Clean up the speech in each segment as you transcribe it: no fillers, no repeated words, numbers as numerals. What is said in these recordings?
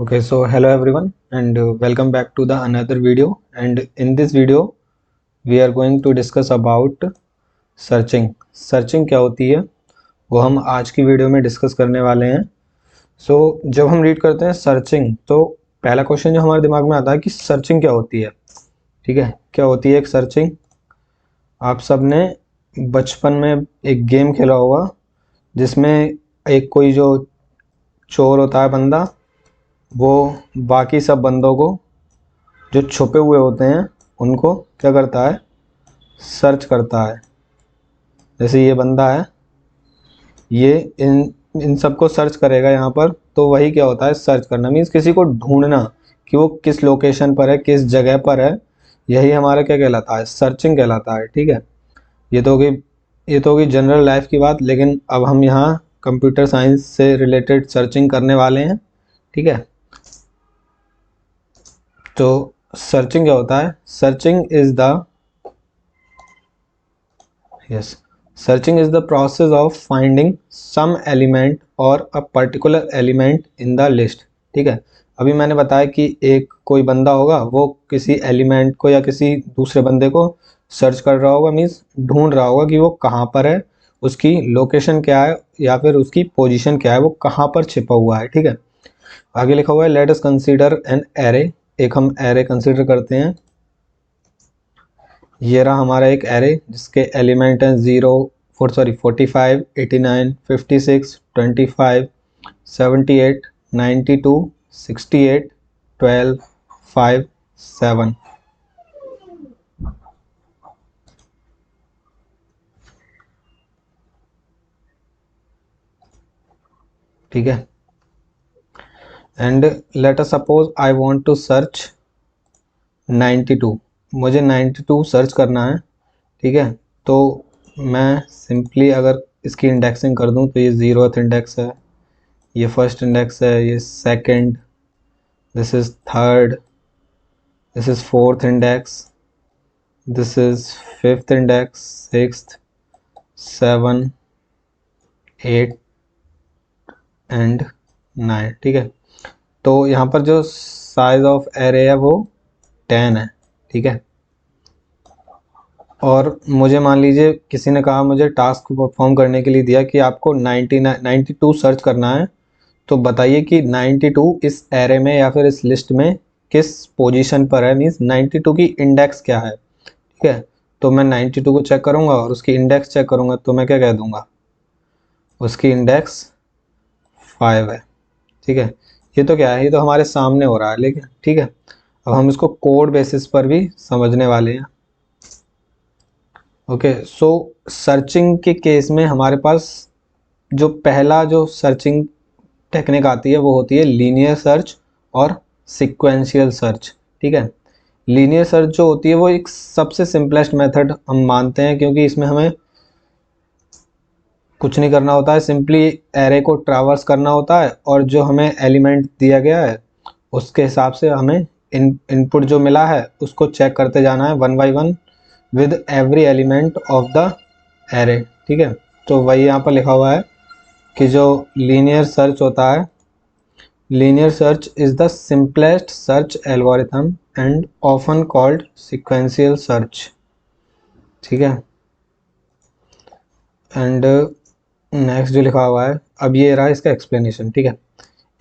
Okay, so hello everyone and welcome back to the another video, and in this video we are going to discuss about searching क्या होती है वो हम आज की video में डिस्कस करने वाले हैं। जब हम रीड करते हैं सर्चिंग तो पहला क्वेश्चन जो हमारे दिमाग में आता है कि सर्चिंग क्या होती है। ठीक है, क्या होती है एक सर्चिंग। आप सब ने बचपन में एक गेम खेला होगा जिसमें एक कोई जो चोर होता है बंदा, वो बाकी सब बंदों को जो छुपे हुए होते हैं उनको क्या करता है, सर्च करता है। जैसे ये बंदा है, ये इन इन सबको सर्च करेगा यहाँ पर, तो वही क्या होता है, सर्च करना मीन्स किसी को ढूंढना कि वो किस लोकेशन पर है, किस जगह पर है। यही हमारा क्या कहलाता है, सर्चिंग कहलाता है। ठीक है, ये तो होगी जनरल लाइफ की बात, लेकिन अब हम यहाँ कंप्यूटर साइंस से रिलेटेड सर्चिंग करने वाले हैं। ठीक है, तो सर्चिंग क्या होता है, searching is the process of finding some element और a particular element in the list. ठीक है, अभी मैंने बताया कि एक कोई बंदा होगा, वो किसी एलिमेंट को या किसी दूसरे बंदे को सर्च कर रहा होगा, मीन्स ढूंढ रहा होगा कि वो कहाँ पर है, उसकी लोकेशन क्या है या फिर उसकी पोजीशन क्या है, वो कहाँ पर छिपा हुआ है। ठीक है, आगे लिखा हुआ है let us consider an array. एक हम एरे कंसीडर करते हैं। ये रहा हमारा एक एरे जिसके एलिमेंट हैं 45, 89, 56, 25, 78, 92, 68, 12, 5, 7। ठीक है, and let us suppose I want to search 92। मुझे 92 सर्च करना है। ठीक है, तो मैं सिंपली अगर इसकी इंडेक्सिंग कर दूं तो ये 0th इंडेक्स है, ये फर्स्ट इंडेक्स है, ये second, this is third, this is fourth index, this is fifth index, sixth, 7, 8 and 9। ठीक है, तो यहाँ पर जो साइज ऑफ एरे है वो 10 है। ठीक है, और मुझे मान लीजिए किसी ने कहा, मुझे टास्क परफॉर्म करने के लिए दिया कि आपको 92 सर्च करना है, तो बताइए कि 92 इस एरे में या फिर इस लिस्ट में किस पोजीशन पर है, मीन्स 92 की इंडेक्स क्या है। ठीक है, तो मैं 92 को चेक करूंगा और उसकी इंडेक्स चेक करूंगा, तो मैं क्या कह दूंगा, उसकी इंडेक्स 5 है। ठीक है, ये तो क्या है, ये तो हमारे सामने हो रहा है, लेकिन ठीक है, अब हम इसको कोड बेसिस पर भी समझने वाले हैं। ओके, सो सर्चिंग के केस में हमारे पास जो पहला जो सर्चिंग टेक्निक आती है वो होती है लीनियर सर्च और सिक्वेंशियल सर्च। ठीक है, लीनियर सर्च जो होती है वो एक सबसे सिंपलेस्ट मेथड हम मानते हैं, क्योंकि इसमें हमें कुछ नहीं करना होता है, सिंपली एरे को ट्रैवर्स करना होता है और जो हमें एलिमेंट दिया गया है उसके हिसाब से हमें इनपुट जो मिला है उसको चेक करते जाना है one by one with every element of the array. ठीक है, तो वही यहाँ पर लिखा हुआ है कि जो लीनियर सर्च होता है, linear search is the simplest search algorithm and often called sequential search. ठीक है, एंड नेक्स्ट जो लिखा हुआ है, अब ये रहा इसका एक्सप्लेनेशन। ठीक है,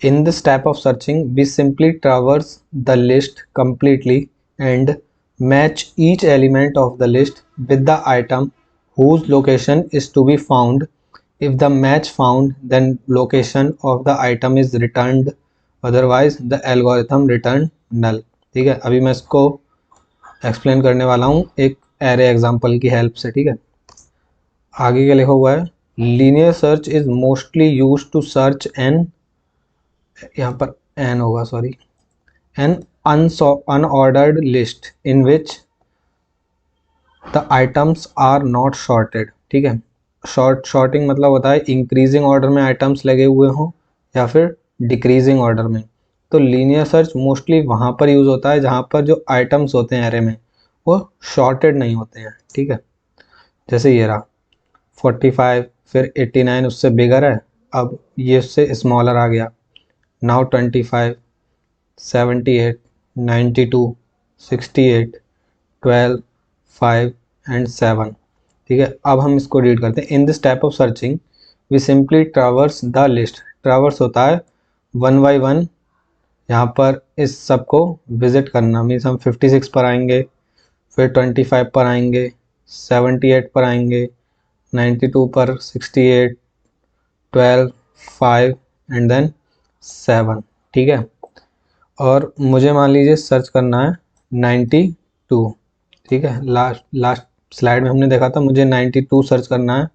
in this type of searching we simply traverse the list completely and match each element of the list with the item whose location is to be found. If the match found, then location of the item is returned, otherwise the algorithm return null। ठीक है, अभी मैं इसको explain करने वाला हूँ एक array example की हेल्प से। ठीक है, आगे क्या लिखा हुआ है, linear search is mostly use to search an, यहाँ पर एन होगा, sorry, an unordered list in which the items are not sorted. ठीक है, शॉर्टिंग मतलब होता है इंक्रीजिंग ऑर्डर में आइटम्स लगे हुए हों या फिर डिक्रीजिंग ऑर्डर में। तो लीनियर सर्च मोस्टली वहाँ पर यूज़ होता है जहाँ पर जो आइटम्स होते हैं एरे में वो शॉर्टेड नहीं होते हैं। ठीक है, जैसे ये रहा 45, फिर 89 उससे बिगर है, अब ये उससे स्मॉलर आ गया, नाउ 25, 78, 92, 68, 12, 5 एंड 7। ठीक है, अब हम इसको रीड करते हैं। In this type of searching we simply traverse the list. Traverse होता है वन बाई वन यहाँ पर इस सब को विजिट करना। मीन्स हम 56 पर आएंगे, फिर 25 पर आएंगे, 78 पर आएंगे, 92 पर, 68, 12, 5 एंड देन 7। ठीक है, और मुझे मान लीजिए सर्च करना है 92। ठीक है, लास्ट स्लाइड में हमने देखा था मुझे 92 सर्च करना है।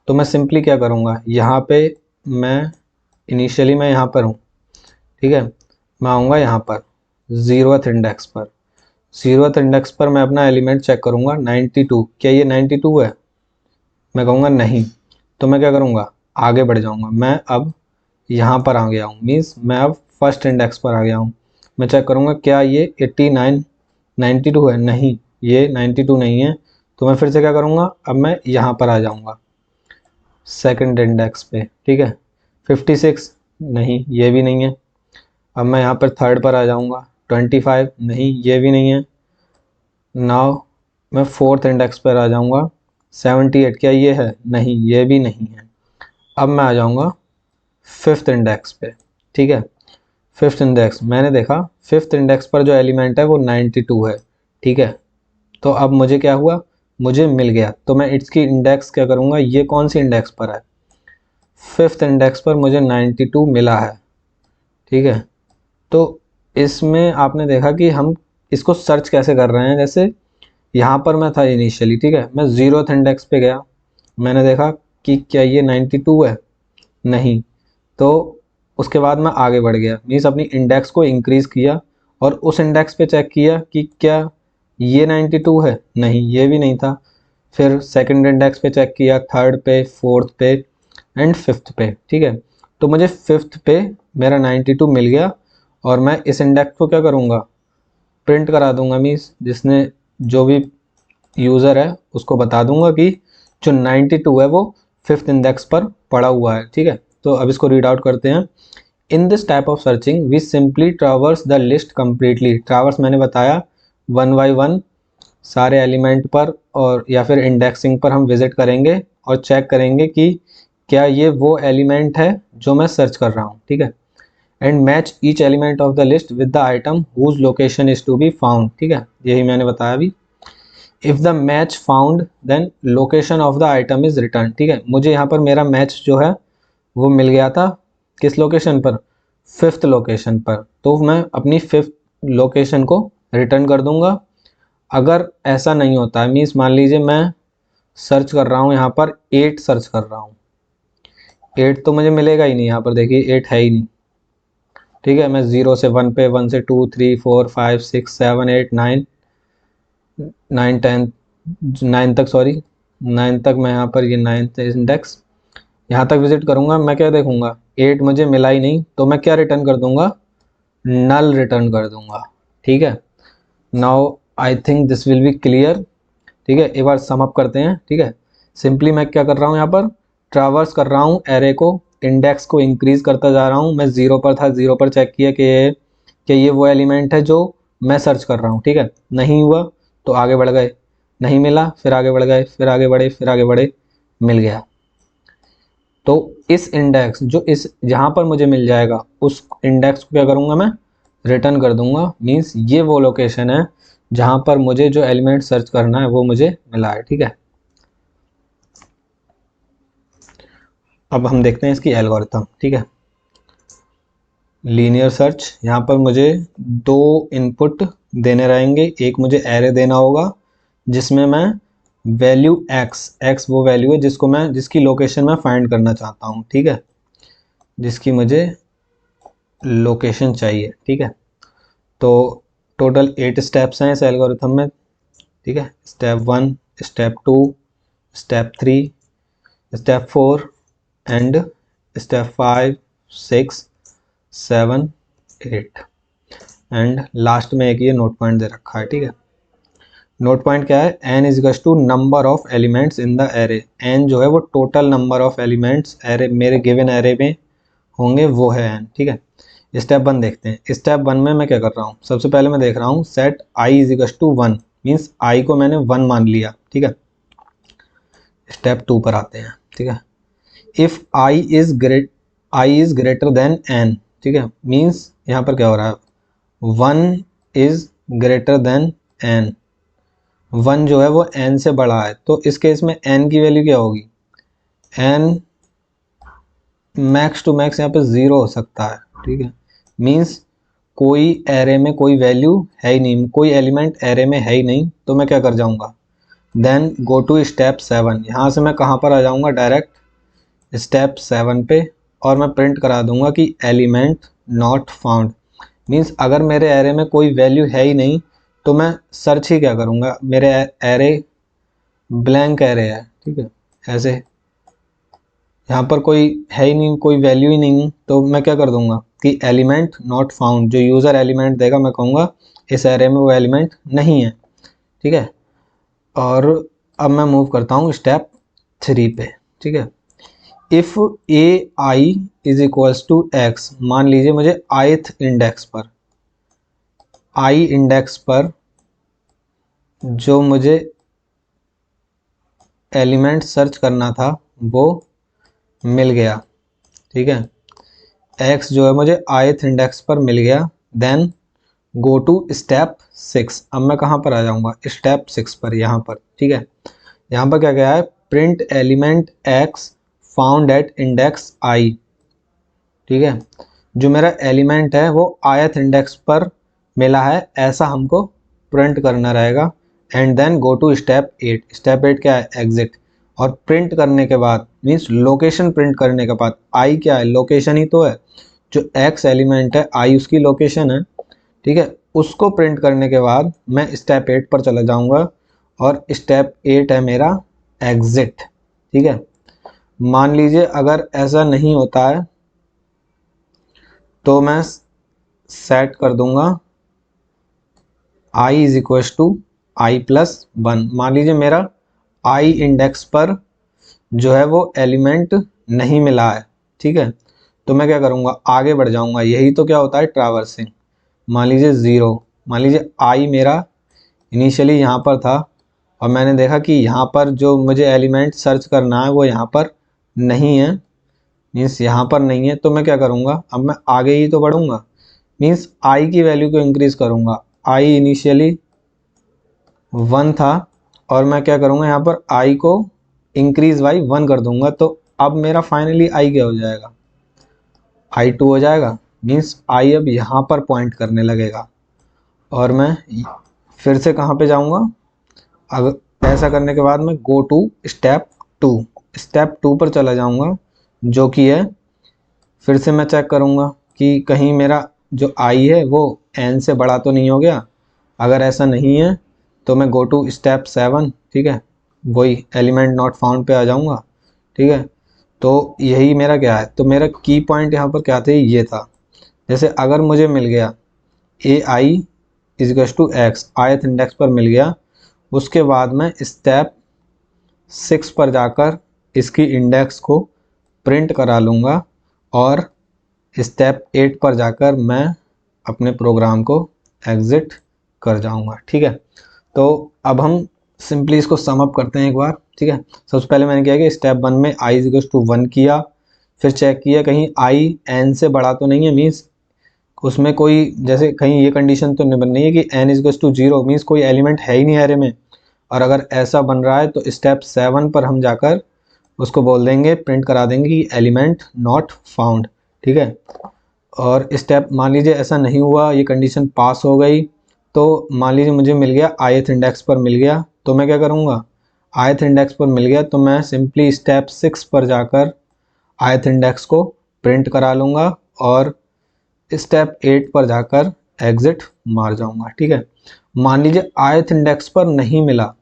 तो मैं सिंपली क्या करूँगा, यहाँ पे मैं इनिशियली मैं यहाँ पर हूँ। ठीक है, मैं आऊँगा यहाँ पर 0th इंडेक्स पर। 0th इंडेक्स पर मैं अपना एलिमेंट चेक करूँगा 92। क्या ये 92 है? मैं कहूँगा नहीं। तो मैं क्या करूँगा, आगे बढ़ जाऊँगा। मैं अब यहाँ पर आ गया हूँ, मीन्स मैं अब फर्स्ट इंडेक्स पर आ गया हूँ। मैं चेक करूँगा क्या ये 89 92 है? नहीं, ये 92 नहीं है। तो मैं फिर से क्या करूँगा, अब मैं यहाँ पर आ जाऊँगा सेकंड इंडेक्स पे। ठीक है, 56 नहीं, ये भी नहीं है। अब मैं यहाँ पर थर्ड पर आ जाऊँगा, 25 नहीं, ये भी नहीं है। नाउ मैं फोर्थ इंडेक्स पर आ जाऊँगा, 78 क्या ये है? नहीं, ये भी नहीं है। अब मैं आ जाऊँगा फिफ्थ इंडेक्स पे। ठीक है, फिफ्थ इंडेक्स मैंने देखा, फिफ्थ इंडेक्स पर जो एलिमेंट है वो 92 है। ठीक है, तो अब मुझे क्या हुआ, मुझे मिल गया। तो मैं इसकी इंडेक्स क्या करूँगा, ये कौन सी इंडेक्स पर है? फिफ्थ इंडेक्स पर मुझे 92 मिला है। ठीक है, तो इसमें आपने देखा कि हम इसको सर्च कैसे कर रहे हैं। जैसे यहाँ पर मैं था इनिशियली, ठीक है, मैं 0th इंडेक्स पे गया, मैंने देखा कि क्या ये 92 है? नहीं। तो उसके बाद मैं आगे बढ़ गया, मीन्स अपनी इंडेक्स को इंक्रीज़ किया और उस इंडेक्स पे चेक किया कि क्या ये 92 है? नहीं, ये भी नहीं था। फिर सेकंड इंडेक्स पे चेक किया, थर्ड पे, फोर्थ पे एंड फिफ्थ पे। ठीक है, तो मुझे फिफ्थ पे मेरा 92 मिल गया और मैं इस इंडेक्स को क्या करूँगा, प्रिंट करा दूंगा। मीन्स जिसने जो भी यूज़र है उसको बता दूंगा कि जो 92 है वो फिफ्थ इंडेक्स पर पड़ा हुआ है। ठीक है, तो अब इसको रीड आउट करते हैं। In this type of searching we simply traverse the list completely. Traverse मैंने बताया वन बाई वन सारे एलिमेंट पर और या फिर इंडेक्सिंग पर हम विजिट करेंगे और चेक करेंगे कि क्या ये वो एलिमेंट है जो मैं सर्च कर रहा हूँ। ठीक है, and match each element of the list with the item whose location is to be found. ठीक है, यही मैंने बताया अभी। If the match found then location of the item is return. ठीक है, मुझे यहाँ पर मेरा मैच जो है वो मिल गया था किस लोकेशन पर, फिफ्थ लोकेशन पर। तो मैं अपनी फिफ्थ लोकेशन को रिटर्न कर दूंगा। अगर ऐसा नहीं होता है, मीन्स मान लीजिए मैं सर्च कर रहा हूँ यहाँ पर 8 सर्च कर रहा हूँ, 8 तो मुझे मिलेगा ही नहीं। यहाँ पर देखिए 8 है ही नहीं। ठीक है, मैं 0 से 1 पे, 1 से 2 3 4 5 6 7 8 9 9 10 9 तक, सॉरी 9 तक मैं यहाँ पर, ये 9th इंडेक्स यहाँ तक विजिट करूँगा। मैं क्या देखूँगा, 8 मुझे मिला ही नहीं। तो मैं क्या रिटर्न कर दूँगा, नल रिटर्न कर दूँगा। ठीक है, now I think this will be clear. ठीक है, एक बार सम अप करते हैं। ठीक है, सिंपली मैं क्या कर रहा हूँ, यहाँ पर ट्रावर्स कर रहा हूँ एरे को, इंडेक्स को इंक्रीज करता जा रहा हूँ। मैं 0 पर था, 0 पर चेक किया कि ये वो एलिमेंट है जो मैं सर्च कर रहा हूँ। ठीक है, नहीं हुआ तो आगे बढ़ गए, नहीं मिला फिर आगे बढ़ गए, फिर आगे बढ़े, फिर आगे बढ़े, मिल गया। तो इस इंडेक्स जो इस जहाँ पर मुझे मिल जाएगा उस इंडेक्स को क्या करूँगा, मैं रिटर्न कर दूंगा। मीन्स ये वो लोकेशन है जहाँ पर मुझे जो एलिमेंट सर्च करना है वो मुझे मिला है। ठीक है, अब हम देखते हैं इसकी एल्गोरिथम। ठीक है, लीनियर सर्च, यहाँ पर मुझे 2 इनपुट देने रहेंगे। एक मुझे एरे देना होगा जिसमें मैं वैल्यू x वो वैल्यू है जिसकी लोकेशन मैं फाइंड करना चाहता हूँ। ठीक है, जिसकी मुझे लोकेशन चाहिए। ठीक है, तो टोटल 8 स्टेप्स हैं इस एल्गोरिथम में। ठीक है, step 1, step 2, step 3, step 4 and step 5 6 7 8 and last में एक ये नोट पॉइंट दे रखा है। ठीक है, नोट पॉइंट क्या है, n is to number of elements in the array. n जो है वो total number of elements array मेरे गिवन एरे में होंगे, वो है n। ठीक है, स्टेप 1 देखते हैं। स्टेप 1 में मैं क्या कर रहा हूँ, सबसे पहले मैं देख रहा हूँ set I is equal to 1, means I को मैंने 1 मान लिया, ठीक है। स्टेप 2 पर आते हैं, ठीक है। If I is greater than n, ठीक है, मीन्स यहाँ पर क्या हो रहा है, 1 इज ग्रेटर देन एन, 1 जो है वो n से बड़ा है, तो इस केस में n की वैल्यू क्या होगी, n मैक्स टू मैक्स यहाँ पे 0 हो सकता है, ठीक है। मीन्स कोई एरे में कोई वैल्यू है ही नहीं, कोई एलिमेंट एरे में है ही नहीं, तो मैं क्या कर जाऊँगा, देन गो टू स्टेप 7। यहाँ से मैं कहाँ पर आ जाऊँगा, डायरेक्ट स्टेप 7 पे, और मैं प्रिंट करा दूंगा कि एलिमेंट नॉट फाउंड। मीन्स अगर मेरे एरे में कोई वैल्यू है ही नहीं तो मैं सर्च ही क्या करूँगा, मेरे एरे ब्लैंक एरे है, ठीक है, ऐसे यहाँ पर कोई है ही नहीं, कोई वैल्यू ही नहीं, तो मैं क्या कर दूंगा कि एलिमेंट नॉट फाउंड, जो यूज़र एलिमेंट देगा मैं कहूँगा इस एरे में वो एलिमेंट नहीं है, ठीक है। और अब मैं मूव करता हूँ स्टेप 3 पे, ठीक है। If A I is equals to X, मान लीजिए मुझे ith इंडेक्स पर, आई इंडेक्स पर जो मुझे एलिमेंट सर्च करना था वो मिल गया, ठीक है। x जो है मुझे ith इंडेक्स पर मिल गया, देन गो टू स्टेप 6। अब मैं कहाँ पर आ जाऊँगा, स्टेप 6 पर, यहाँ पर, ठीक है। यहाँ पर क्या क्या है, print element x found at index i, ठीक है। जो मेरा एलिमेंट है वो ith इंडेक्स पर मिला है, ऐसा हमको प्रिंट करना रहेगा। And then go to step 8। Step 8 क्या है, एग्जिट। और प्रिंट करने के बाद मीन्स लोकेशन प्रिंट करने के बाद, आई क्या है, लोकेशन ही तो है, जो x एलिमेंट है आई उसकी लोकेशन है, ठीक है। उसको प्रिंट करने के बाद मैं स्टेप 8 पर चला जाऊंगा, और स्टेप 8 है मेरा एग्जिट, ठीक है। मान लीजिए अगर ऐसा नहीं होता है तो मैं सेट कर दूंगा i is equal to I plus 1। मान लीजिए मेरा i इंडेक्स पर जो है वो एलिमेंट नहीं मिला है, ठीक है, तो मैं क्या करूँगा, आगे बढ़ जाऊँगा। यही तो क्या होता है ट्रैवर्सिंग। मान लीजिए 0, मान लीजिए i मेरा इनिशियली यहाँ पर था, और मैंने देखा कि यहाँ पर जो मुझे एलिमेंट सर्च करना है वो यहाँ पर नहीं है, मीन्स यहाँ पर नहीं है, तो मैं क्या करूँगा, अब मैं आगे ही तो बढ़ूँगा, मीन्स आई की वैल्यू को इंक्रीज़ करूँगा। आई इनिशियली 1 था, और मैं क्या करूँगा, यहाँ पर आई को इंक्रीज़ बाई 1 कर दूँगा, तो अब मेरा फाइनली आई क्या हो जाएगा, आई 2 हो जाएगा। मीन्स आई अब यहाँ पर पॉइंट करने लगेगा, और मैं फिर से कहाँ पे जाऊँगा, अगर ऐसा करने के बाद मैं गो टू स्टेप 2, स्टेप 2 पर चला जाऊँगा, जो कि है, फिर से मैं चेक करूँगा कि कहीं मेरा जो आई है वो n से बड़ा तो नहीं हो गया। अगर ऐसा नहीं है तो मैं गो टू स्टेप 7, ठीक है, वही एलिमेंट नॉट फाउंड पे आ जाऊँगा, ठीक है। तो यही मेरा क्या है, तो मेरा की पॉइंट यहाँ पर क्या थे, ये था। जैसे अगर मुझे मिल गया ए आई इजगस टू एक्स, ith इंडेक्स पर मिल गया, उसके बाद मैं स्टेप 6 पर जाकर इसकी इंडेक्स को प्रिंट करा लूँगा, और स्टेप 8 पर जाकर मैं अपने प्रोग्राम को एग्ज़िट कर जाऊंगा, ठीक है। तो अब हम सिंपली इसको सम अप करते हैं एक बार, ठीक है। सबसे पहले मैंने किया कि स्टेप 1 में i इज टू 1 किया, फिर चेक किया कहीं i n से बड़ा तो नहीं है, मीन्स उसमें कोई, जैसे कहीं ये कंडीशन तो नहीं बन रही है कि n इज टू 0, मीन्स कोई एलिमेंट है ही नहीं एरे में। और अगर ऐसा बन रहा है तो स्टेप 7 पर हम जाकर उसको बोल देंगे, प्रिंट करा देंगे कि एलिमेंट नॉट फाउंड, ठीक है। और स्टेप मान लीजिए ऐसा नहीं हुआ, ये कंडीशन पास हो गई, तो मान लीजिए मुझे मिल गया ith इंडेक्स पर मिल गया, तो मैं क्या करूँगा, ith इंडेक्स पर मिल गया तो मैं सिंपली स्टेप 6 पर जाकर ith इंडेक्स को प्रिंट करा लूँगा, और स्टेप 8 पर जाकर एग्ज़िट मार जाऊँगा, ठीक है। मान लीजिए ith इंडेक्स पर नहीं मिला,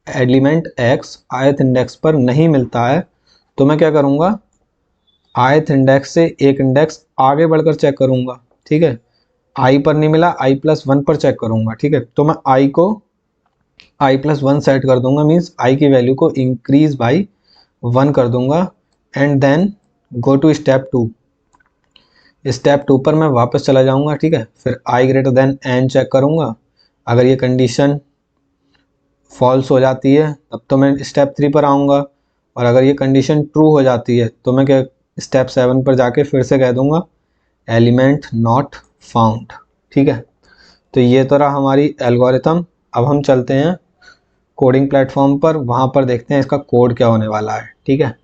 एलिमेंट x ith इंडेक्स पर नहीं मिलता है, तो मैं क्या करूँगा, ith इंडेक्स से एक इंडेक्स आगे बढ़कर चेक करूँगा, ठीक है। i पर नहीं मिला, i प्लस 1 पर चेक करूँगा, ठीक है। तो मैं i को i प्लस 1 सेट कर दूंगा, मीन्स i की वैल्यू को इंक्रीज बाई 1 कर दूंगा, and then go to step 2। Step 2 पर मैं वापस चला जाऊंगा, ठीक है। फिर I greater than n check करूंगा। अगर ये कंडीशन फॉल्स हो जाती है तब तो मैं स्टेप 3 पर आऊँगा, और अगर ये कंडीशन ट्रू हो जाती है तो मैं क्या स्टेप 7 पर जाके फिर से कह दूंगा एलिमेंट नॉट फाउंड, ठीक है। तो ये तो रहा हमारी एल्गोरिथम। अब हम चलते हैं कोडिंग प्लेटफॉर्म पर, वहाँ पर देखते हैं इसका कोड क्या होने वाला है, ठीक है।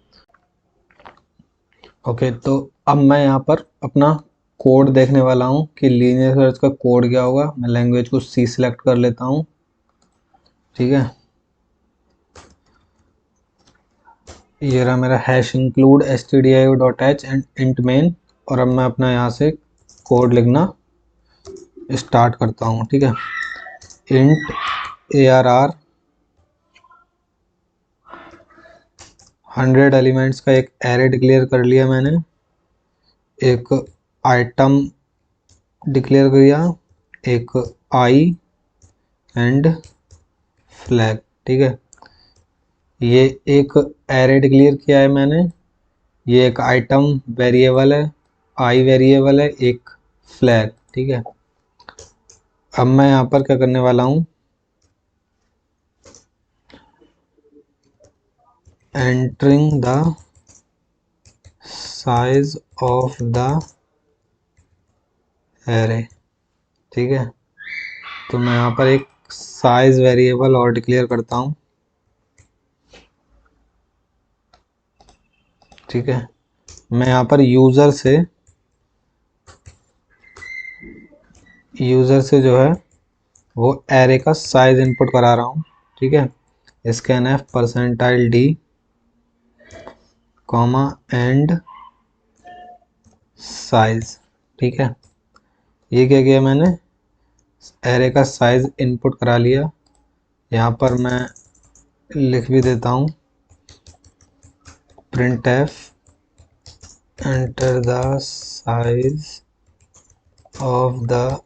ओके, तो अब मैं यहाँ पर अपना कोड देखने वाला हूँ कि लीनियर सर्च का कोड क्या होगा। मैं लैंग्वेज को सी सिलेक्ट कर लेता हूँ, ठीक है। ये रहा मेरा hash include stdio.h and int main, और अब मैं अपना यहाँ से कोड लिखना स्टार्ट करता हूँ, ठीक है। इंट ARR 100 एलिमेंट्स का एक एरे डिक्लेयर कर लिया मैंने, एक आइटम डिक्लेयर किया, एक आई एंड फ्लैग, ठीक है। ये एक एरे डिक्लेयर किया है मैंने, ये एक आइटम वेरिएबल है, आई वेरिएबल है, एक फ्लैग, ठीक है। अब मैं यहाँ पर क्या करने वाला हूँ, entering the size of the array, ठीक है। तो मैं यहाँ पर एक साइज वेरिएबल और डिक्लेयर करता हूँ, ठीक है। मैं यहाँ पर यूज़र से जो है वो एरे का साइज इनपुट करा रहा हूँ, ठीक है। Scan F percentile D comma and size, ठीक है। ये क्या किया मैंने, एरे का साइज इनपुट करा लिया। यहाँ पर मैं लिख भी देता हूँ print F enter the size of the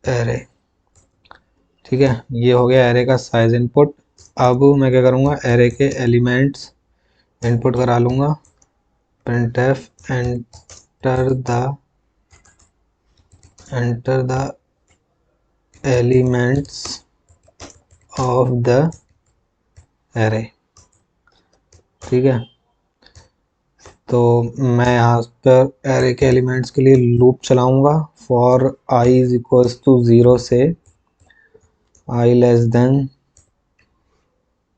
array, ठीक है। ये हो गया एरे का साइज इनपुट। अब मैं क्या करूँगा, एरे के एलिमेंट्स इनपुट करा लूँगा, print F enter the elements of the array, ठीक है। तो मैं यहाँ पर एरे के एलिमेंट्स के लिए लूप चलाऊंगा for i is equals to 0 से आई लेस देन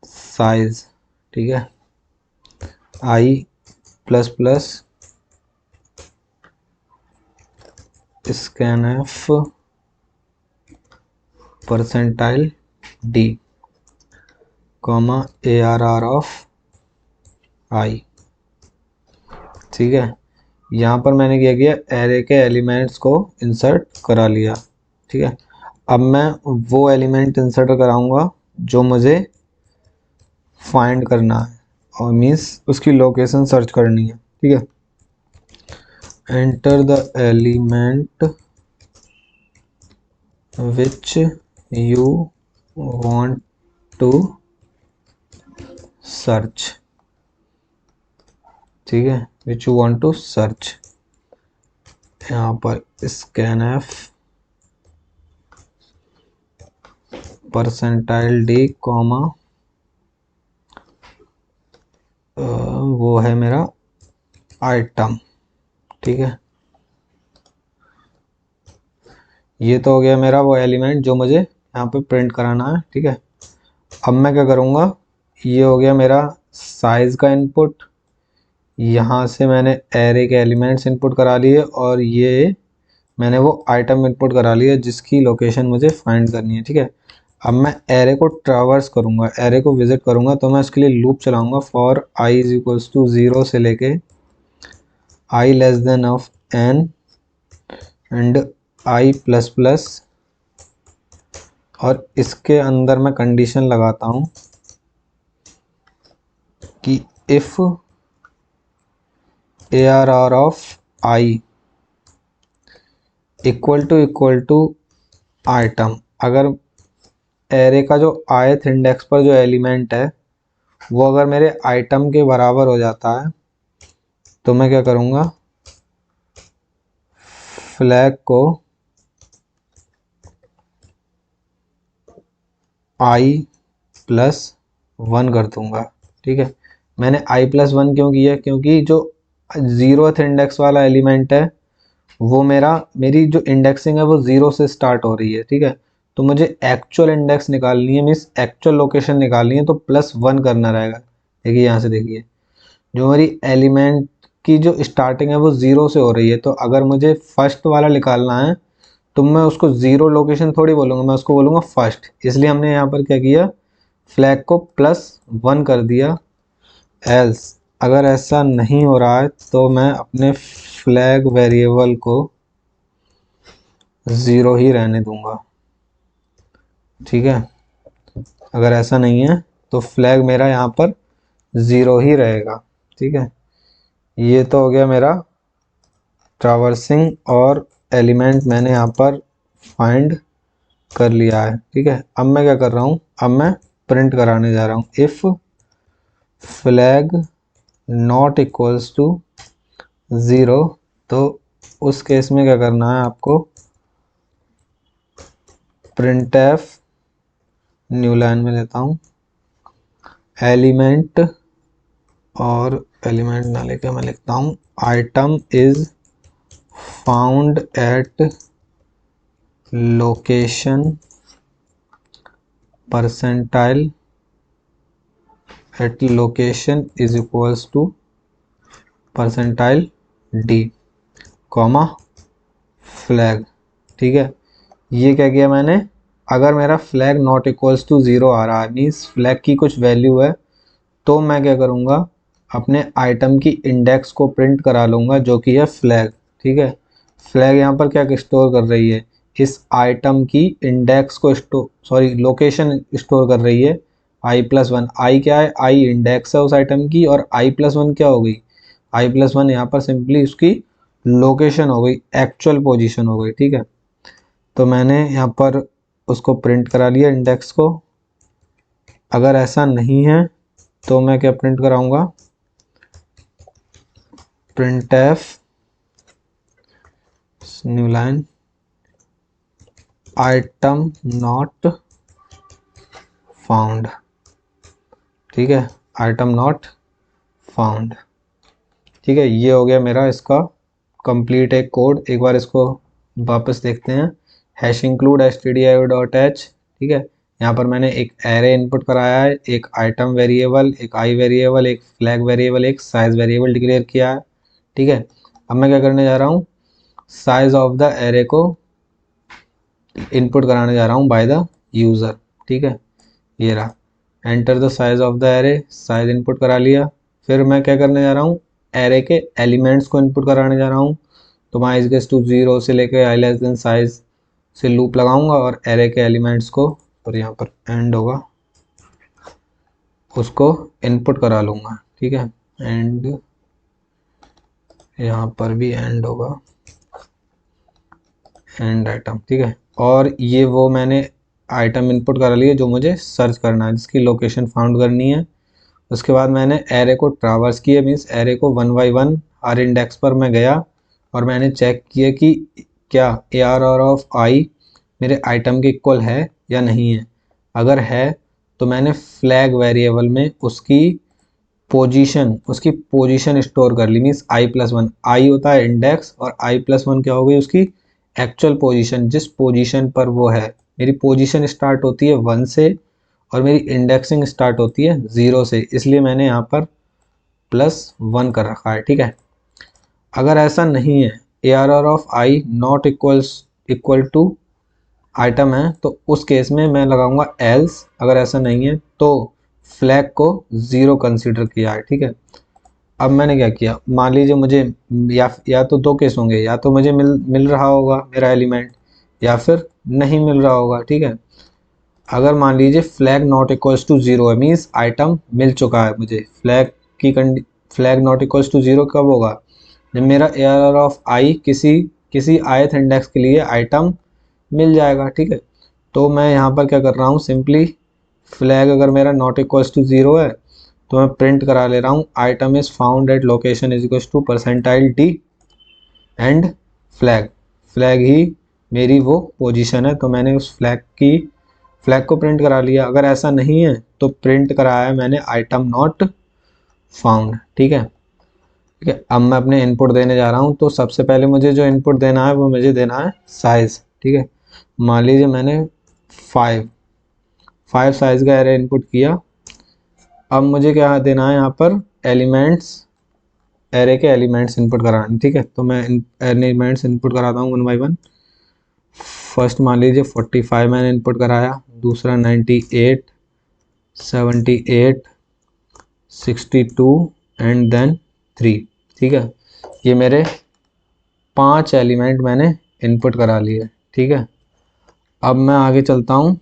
साइज, ठीक है। I plus plus scan F percentile D comma ARR of i, ठीक है। यहाँ पर मैंने क्या किया, एरे के एलिमेंट्स को इंसर्ट करा लिया, ठीक है। अब मैं वो एलिमेंट इंसर्ट कराऊंगा जो मुझे फाइंड करना है, और मीन्स उसकी लोकेशन सर्च करनी है, ठीक है। Enter the element which you want to search, ठीक है, which you want to search. यहाँ पर scan F percentile D comma वो है मेरा आइटम, ठीक है। ये तो हो गया मेरा वो एलिमेंट जो मुझे यहाँ पे प्रिंट कराना है, ठीक है। अब मैं क्या करूँगा, ये हो गया मेरा साइज का इनपुट, यहाँ से मैंने एरे के एलिमेंट्स इनपुट करा लिए, और ये मैंने वो आइटम इनपुट करा लिया जिसकी लोकेशन मुझे फाइंड करनी है, ठीक है। अब मैं एरे को ट्रैवर्स करूँगा, एरे को विजिट करूँगा, तो मैं उसके लिए लूप चलाऊँगा for i is equals to 0 से लेके i less than of n and i plus plus, और इसके अंदर मैं कंडीशन लगाता हूँ कि if ARR of i equal to item, अगर एरे का जो ith इंडेक्स पर जो एलिमेंट है वो अगर मेरे आइटम के बराबर हो जाता है तो मैं क्या करूँगा, फ्लैग को i+1 कर दूंगा। ठीक है, मैंने i+1 क्यों किया, क्योंकि जो 0th इंडेक्स वाला एलिमेंट है वो मेरी जो इंडेक्सिंग है वो 0 से स्टार्ट हो रही है। ठीक है, तो मुझे एक्चुअल इंडेक्स निकालनी है, मीन्स एक्चुअल लोकेशन निकालनी है, तो +1 करना रहेगा। देखिए यहाँ से देखिए, जो मेरी एलिमेंट की जो स्टार्टिंग है वो 0 से हो रही है, तो अगर मुझे फर्स्ट वाला निकालना है तो मैं उसको 0 लोकेशन थोड़ी बोलूँगा, मैं उसको बोलूँगा फर्स्ट। इसलिए हमने यहाँ पर क्या किया, फ्लैग को +1 कर दिया। एल्स अगर ऐसा नहीं हो रहा है तो मैं अपने फ्लैग वेरिएबल को 0 ही रहने दूंगा। ठीक है, अगर ऐसा नहीं है तो फ्लैग मेरा यहाँ पर 0 ही रहेगा। ठीक है, ये तो हो गया मेरा ट्रैवर्सिंग, और एलिमेंट मैंने यहाँ पर फाइंड कर लिया है। ठीक है, अब मैं क्या कर रहा हूँ, अब मैं प्रिंट कराने जा रहा हूँ, if flag not equals to 0, तो उस केस में क्या करना है आपको, printf, न्यू लाइन में लेता हूँ एलिमेंट, और एलिमेंट ना लेके मैं लिखता हूँ item is found at location percentile at location is equals to percentile d, comma flag. ठीक है, ये क्या किया मैंने, अगर मेरा फ्लैग नॉट इक्वल्स टू 0 आ रहा है, मीन्स फ्लैग की कुछ वैल्यू है, तो मैं क्या करूँगा, अपने आइटम की इंडेक्स को प्रिंट करा लूँगा जो कि है फ्लैग। ठीक है, फ्लैग यहाँ पर क्या स्टोर कर रही है, इस आइटम की इंडेक्स को लोकेशन स्टोर कर रही है i+1। आई क्या है, आई इंडेक्स है उस आइटम की, और i+1 क्या हो गई, i+1 यहाँ पर सिंपली उसकी लोकेशन हो गई, एक्चुअल पोजीशन हो गई। ठीक है, तो मैंने यहाँ पर उसको प्रिंट करा लिया इंडेक्स को। अगर ऐसा नहीं है तो मैं क्या प्रिंट कराऊंगा, printf, new line, item not found. ठीक है, आइटम नॉट फाउंड। ठीक है, ये हो गया मेरा इसका कंप्लीट एक कोड। एक बार इसको वापस देखते हैं, #include stdio.h। ठीक है, यहाँ पर मैंने एक एरे इनपुट कराया है, एक आइटम वेरिएबल, एक आई वेरिएबल, एक फ्लैग वेरिएबल, एक साइज वेरिएबल डिक्लेयर किया है। ठीक है, अब मैं क्या करने जा रहा हूँ, साइज ऑफ द एरे को इनपुट कराने जा रहा हूँ बाय द यूज़र। ठीक है, ये रहा, enter the size of the array, size input करा लिया। फिर मैं क्या करने जा रहा हूँ, एरे के एलिमेंट्स को इनपुट कराने जा रहा हूँ, तो मैं i 0 से लेकर i साइज से लूप लगाऊंगा, और एरे के एलिमेंट्स को, और यहाँ पर एंड होगा, उसको इनपुट करा लूँगा। ठीक है, एंड यहाँ पर भी एंड होगा, एंड आइटम। ठीक है, और ये वो मैंने आइटम इनपुट करा लिए जो मुझे सर्च करना है, जिसकी लोकेशन फाउंड करनी है। उसके बाद मैंने एरे को ट्रावर्स किया, मीन्स एरे को 1 by 1 हर इंडेक्स पर मैं गया, और मैंने चेक किया कि क्या ARR ऑफ आई मेरे आइटम के इक्वल है या नहीं है। अगर है तो मैंने फ्लैग वेरिएबल में उसकी पोजीशन स्टोर कर ली, मीन्स i+1, आई होता है इंडेक्स, और i+1 क्या हो गई, उसकी एक्चुअल पोजीशन, जिस पोजीशन पर वो है। मेरी पोजीशन स्टार्ट होती है 1 से, और मेरी इंडेक्सिंग स्टार्ट होती है 0 से, इसलिए मैंने यहाँ पर +1 कर रखा है। ठीक है, अगर ऐसा नहीं है, ARR of i not equal to item है, तो उस केस में मैं लगाऊंगा एल्स। अगर ऐसा नहीं है तो फ्लैग को 0 कंसीडर किया है। ठीक है, अब मैंने क्या किया, मान लीजिए मुझे या तो दो केस होंगे, या तो मुझे मिल रहा होगा मेरा एलिमेंट, या फिर नहीं मिल रहा होगा। ठीक है, अगर मान लीजिए फ्लैग नॉट इक्वल्स टू 0 है, मीन्स आइटम मिल चुका है मुझे, फ्लैग नॉट इक्वल्स टू 0 कब होगा, जब मेरा ARR ऑफ आई किसी ith इंडेक्स के लिए आइटम मिल जाएगा। ठीक है, तो मैं यहाँ पर क्या कर रहा हूँ, सिंपली फ्लैग अगर मेरा नॉट इक्वल्स टू 0 है तो मैं प्रिंट करा ले रहा हूँ item is found at location is equals to percentile d and flag. Flag ही मेरी वो पोजीशन है, तो मैंने उस फ्लैग को प्रिंट करा लिया। अगर ऐसा नहीं है तो प्रिंट कराया है मैंने आइटम नॉट फाउंड। ठीक है, ठीक है। अब मैं अपने इनपुट देने जा रहा हूँ, तो सबसे पहले मुझे जो इनपुट देना है वो मुझे देना है साइज़। ठीक है, मान लीजिए मैंने 5 साइज़ का एरे इनपुट किया। अब मुझे क्या देना है यहाँ पर, एलिमेंट्स, एरे के एलिमेंट्स इनपुट कराने। ठीक है, तो मैं एलिमेंट्स इनपुट कराता हूँ 1 बाई 1। फर्स्ट मान लीजिए 45 मैंने इनपुट कराया, दूसरा 98, 78, 62 एंड देन 3। ठीक है, ये मेरे 5 एलिमेंट मैंने इनपुट करा लिए। ठीक है, अब मैं आगे चलता हूँ।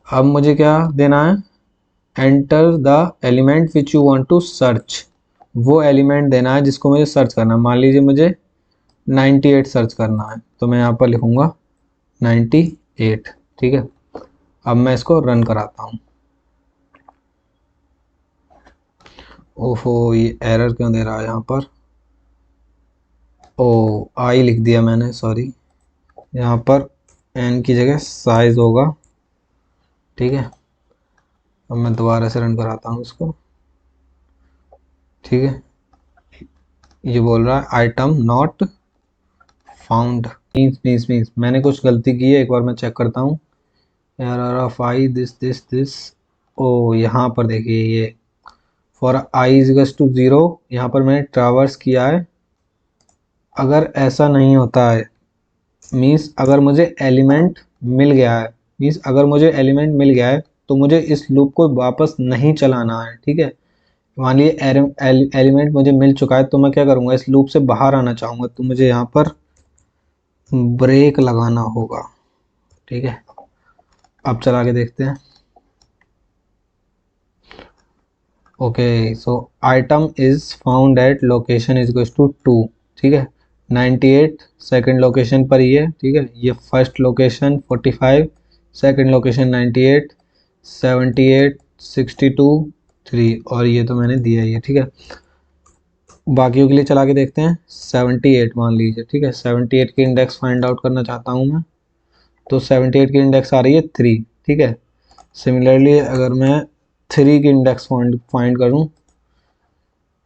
अब मुझे क्या देना है, enter the element which you want to search. वो एलिमेंट देना है जिसको मुझे सर्च करना है। मान लीजिए मुझे 98 सर्च करना है, तो मैं यहाँ पर लिखूँगा 98। ठीक है, अब मैं इसको रन कराता हूँ। ओहो, ये एरर क्यों दे रहा है यहाँ पर। ओ, आई लिख दिया मैंने, सॉरी। यहाँ पर एन की जगह साइज होगा। ठीक है, अब मैं दोबारा से रन कराता हूँ इसको। ठीक है, ये बोल रहा है आइटम नॉट फाउंड। मीन्स मैंने कुछ गलती की है, एक बार मैं चेक करता हूँ। Error of i this. ओ, यहाँ पर देखिए, ये फॉर आई इज टू 0, यहाँ पर मैंने ट्रावर्स किया है। अगर ऐसा नहीं होता है, मीन्स अगर मुझे एलिमेंट मिल गया है, तो मुझे इस लूप को वापस नहीं चलाना है। ठीक है, मान लीजिए एलिमेंट मुझे मिल चुका है, तो मैं क्या करूँगा, इस लूप से बाहर आना चाहूँगा, तो मुझे यहाँ पर ब्रेक लगाना होगा। ठीक है, अब चला के देखते हैं। Okay, so item is found at location is equal to 2। ठीक है, 98 सेकंड लोकेशन पर ही है। ठीक है, ये फर्स्ट लोकेशन 45, सेकंड लोकेशन 98, 78, 62, 3, और ये तो मैंने दिया ही है। ठीक है, बाकियों के लिए चला के देखते हैं। 78 मान लीजिए। ठीक है, 78 की इंडेक्स फाइंड आउट करना चाहता हूँ मैं, तो 78 की इंडेक्स आ रही है 3। ठीक है, सिमिलरली अगर मैं 3 की इंडेक्स फाइंड करूँ,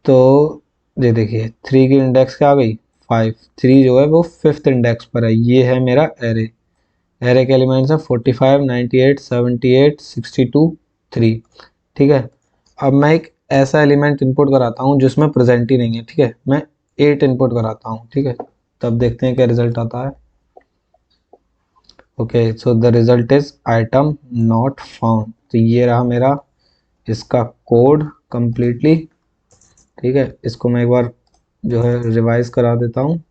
तो ये देखिए 3 की इंडेक्स क्या आ गई, 5। 3 जो है वो 5th इंडेक्स पर है। ये है मेरा एरे के एलिमेंट्स है 45, 98, 78, 62, 3। ठीक है, अब मैं एक ऐसा एलिमेंट इनपुट कराता हूँ जिसमें प्रेजेंट ही नहीं है। ठीक है, मैं 8 इनपुट कराता हूँ। ठीक है, तब देखते हैं क्या रिजल्ट आता है। Okay, so the result is item not found. तो ये रहा मेरा इसका कोड कंप्लीटली। ठीक है, इसको मैं एक बार जो है रिवाइज करा देता हूँ।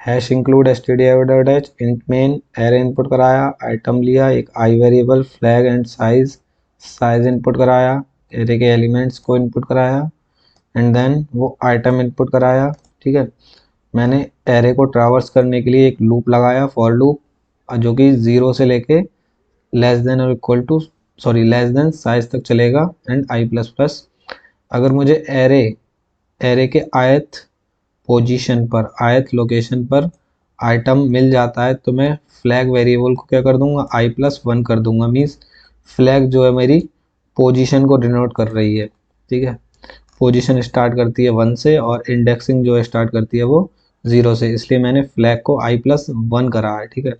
Hash include std int main, array input कराया, आइटम लिया, एक i variable, flag and size input कराया, एरे के एलिमेंट्स को इनपुट कराया, एंड देन वो आइटम इनपुट कराया। ठीक है, मैंने एरे को ट्रावर्स करने के लिए एक लूप लगाया, फॉर लूप, जो कि 0 से लेके लेस देन और equal to, sorry, less than size तक चलेगा, एंड आई प्लस प्लस। अगर मुझे एरे के आयत लोकेशन पर आइटम मिल जाता है, तो मैं फ्लैग वेरिएबल को क्या कर दूंगा, i+1 कर दूंगा। मीन्स फ्लैग जो है मेरी पोजीशन को डिनोट कर रही है। ठीक है, पोजीशन स्टार्ट करती है 1 से और इंडेक्सिंग जो है स्टार्ट करती है वो 0 से, इसलिए मैंने फ्लैग को i+1 करा है। ठीक है,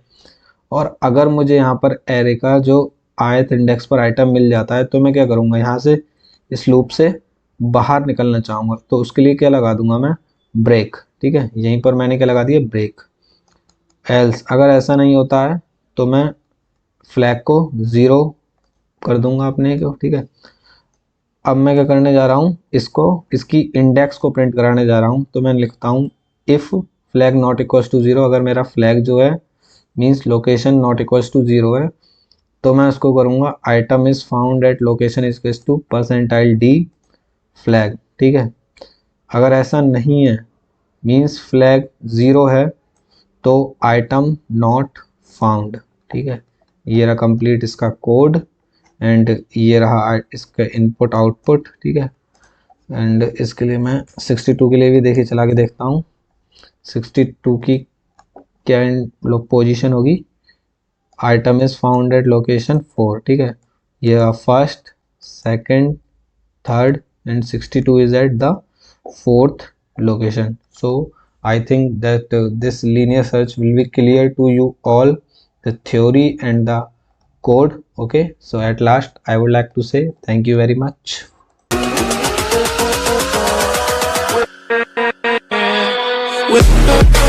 और अगर मुझे यहाँ पर एरे का जो आयत इंडेक्स पर आइटम मिल जाता है, तो मैं क्या करूँगा, यहाँ से इस लूप से बाहर निकलना चाहूँगा, तो उसके लिए क्या लगा दूंगा मैं, ब्रेक। ठीक है, यहीं पर मैंने क्या लगा दिया, ब्रेक। एल्स अगर ऐसा नहीं होता है, तो मैं फ्लैग को 0 कर दूंगा अपने को। ठीक है, अब मैं क्या करने जा रहा हूँ, इसकी इंडेक्स को प्रिंट कराने जा रहा हूँ, तो मैं लिखता हूँ if flag not equals to 0। अगर मेरा फ्लैग जो है means location not equals to 0 है, तो मैं उसको करूँगा item is found at location is to %d flag. ठीक है, अगर ऐसा नहीं है, मीन्स फ्लैग 0 है, तो आइटम नॉट फाउंड। ठीक है, ये रहा कंप्लीट इसका कोड, एंड ये रहा इसका इनपुट आउटपुट। ठीक है, एंड इसके लिए मैं 62 के लिए भी देखिए चला के देखता हूँ। 62 की क्या पोजीशन होगी, item is found at location 4, ठीक है, ये first, second, third and 62 is at the fourth location. So I think that this linear search will be clear to you all, the theory and the code. Okay, so at last I would like to say thank you very much. With